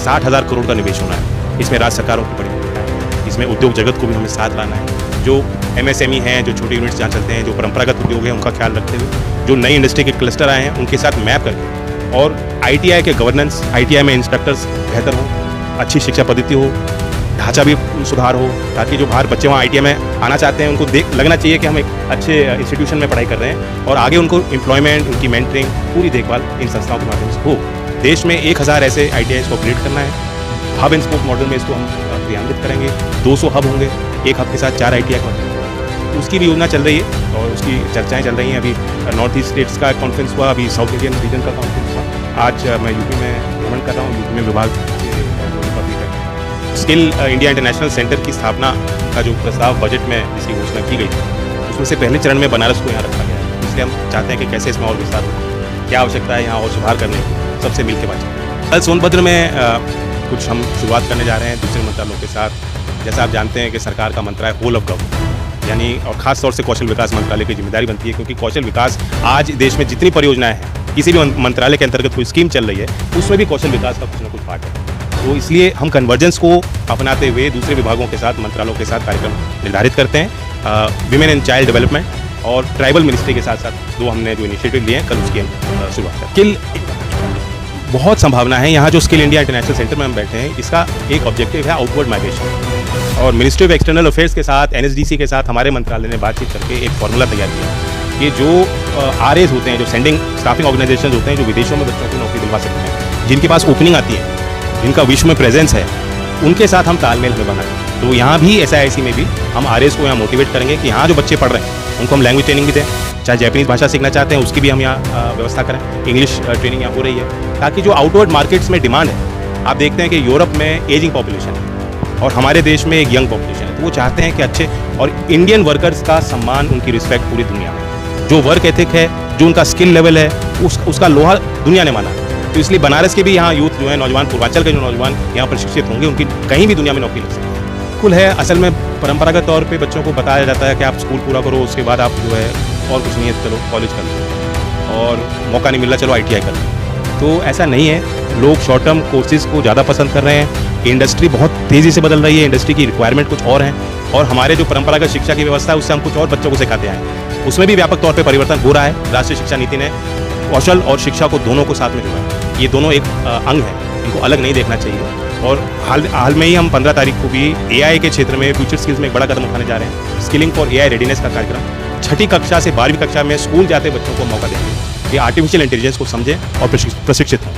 60,000 करोड़ का निवेश होना है। इसमें राज्य सरकारों की बड़ी भूमिका है, इसमें उद्योग जगत को भी हमें साथ लाना है। जो MSME हैं, जो छोटे यूनिट्स जहाँ चलते हैं, जो परंपरागत उद्योग हैं, उनका ख्याल रखते हुए जो नई इंडस्ट्री के क्लस्टर आए हैं उनके साथ मैप करके, और ITI के गवर्नेंस, ITI में इंस्ट्रक्टर्स बेहतर हों, अच्छी शिक्षा पद्धति हो, ढांचा भी सुधार हो, ताकि जो बाहर बच्चे वहाँ ITI में आना चाहते हैं उनको लगना चाहिए कि हम एक अच्छे इंस्टीट्यूशन में पढ़ाई कर रहे हैं, और आगे उनको एम्प्लॉयमेंट, उनकी मेंटरिंग, पूरी देखभाल इन संस्थाओं के माध्यम से हो। देश में 1000 ऐसे ITIs को अपग्रेड करना है। हब एंड स्पोक मॉडल में इसको हम क्रियान्वित करेंगे। 200 हब होंगे, एक हब के साथ 4 ITI का, उसकी भी योजना चल रही है और उसकी चर्चाएं चल रही हैं। अभी नॉर्थ ईस्ट स्टेट्स का कॉन्फ्रेंस हुआ, अभी साउथ इंडियन रीजन का कॉन्फ्रेंस हुआ। आज मैं यूपी में भ्रमण कर रहा हूँ। यूपी में विभाग स्किल इंडिया इंटरनेशनल सेंटर की स्थापना का जो प्रस्ताव बजट में जिसकी घोषणा की गई थी, उसमें से पहले चरण में बनारस को यहाँ रखा गया है। इसलिए हम चाहते हैं कि कैसे इसमें और विस्तार हो, क्या आवश्यकता है यहाँ और सुधार करने की, सबसे मिल के बातचीत। कल सोनभद्र में कुछ हम शुरुआत करने जा रहे हैं दूसरे मंत्रालयों के साथ। जैसा आप जानते हैं कि सरकार का मंत्र है होल ऑफ गवर्नमेंट, यानी और ख़ास तौर से कौशल विकास मंत्रालय की जिम्मेदारी बनती है, क्योंकि कौशल विकास आज देश में जितनी परियोजनाएं हैं, किसी भी मंत्रालय के अंतर्गत कोई स्कीम चल रही है, उसमें भी कौशल विकास का कुछ ना कुछ पार्ट है। तो इसलिए हम कन्वर्जेंस को अपनाते हुए दूसरे विभागों के साथ, मंत्रालयों के साथ कार्यक्रम निर्धारित करते हैं। विमेन एंड चाइल्ड डेवलपमेंट और ट्राइबल मिनिस्ट्री के साथ साथ दो हमने जो इनिशिएटिव लिए हैं, कल उसकी हम शुरुआत करें। स्किल बहुत संभावना है। यहाँ जो स्किल इंडिया इंटरनेशनल सेंटर में हम बैठे हैं, इसका एक ऑब्जेक्टिव है आउटवर्ड माइग्रेशन, और मिनिस्ट्री ऑफ एक्सटर्नल अफेयर्स के साथ, NSDC के साथ हमारे मंत्रालय ने बातचीत करके एक फॉर्मूला तैयार किया कि जो RAs होते हैं, जो सेंडिंग स्टाफिंग ऑर्गेनाइजेशन होते हैं, जो विदेशों में बच्चों को नौकरी दिलवा सकते हैं, जिनके पास ओपनिंग आती है, जिनका विश्व में प्रेजेंस है, उनके साथ हम तालमेल में बनाएं। तो यहाँ भी SIIC में भी हम RAs को यहाँ मोटिवेट करेंगे कि यहाँ जो बच्चे पढ़ रहे हैं उनको हम लैंग्वेज ट्रेनिंग भी दें। चाहे जैपनीज़ भाषा सीखना चाहते हैं उसकी भी हम यहाँ व्यवस्था करें, इंग्लिश ट्रेनिंग यहाँ हो रही है, ताकि जो आउटवर्ड मार्केट्स में डिमांड है, आप देखते हैं कि यूरोप में एजिंग पॉपुलेशन है और हमारे देश में एक यंग पॉपुलेशन है, तो वो चाहते हैं कि अच्छे और इंडियन वर्कर्स का सम्मान, उनकी रिस्पेक्ट पूरी दुनिया में, जो वर्क एथिक है, जो उनका स्किल लेवल है, उसका लोहा दुनिया ने माना। तो इसलिए बनारस के भी यहाँ यूथ जो है, नौजवान, पूर्वांचल के जो नौजवान यहाँ प्रशिक्षित होंगे, उनकी कहीं भी दुनिया में नौकरी लग सकती है। कुल है असल में परंपरागत तौर पे बच्चों को बताया जाता है कि आप स्कूल पूरा करो, उसके बाद आप जो है और कुछ नहीं है, चलो कॉलेज कर लो, और मौका नहीं मिल रहा चलो ITI कर लो। तो ऐसा नहीं है, लोग शॉर्ट टर्म कोर्सेज़ को ज़्यादा पसंद कर रहे हैं। इंडस्ट्री बहुत तेज़ी से बदल रही है, इंडस्ट्री की रिक्वायरमेंट कुछ और है, और हमारे जो परंपरागत शिक्षा की व्यवस्था है उससे हम कुछ और बच्चों को सिखाते हैं, उसमें भी व्यापक तौर पर परिवर्तन हो रहा है। राष्ट्रीय शिक्षा नीति ने कौशल और शिक्षा को दोनों को साथ में जोड़ा है। ये दोनों एक अंग है, इनको अलग नहीं देखना चाहिए। और हाल में ही हम 15 तारीख को भी AI के क्षेत्र में फ्यूचर स्किल्स में एक बड़ा कदम उठाने जा रहे हैं। स्किलिंग फॉर AI रेडीनेस का कार्यक्रम 6ठी कक्षा से 12वीं कक्षा में स्कूल जाते बच्चों को मौका देंगे कि आर्टिफिशियल इंटेलिजेंस को समझें और प्रशिक्षित हों।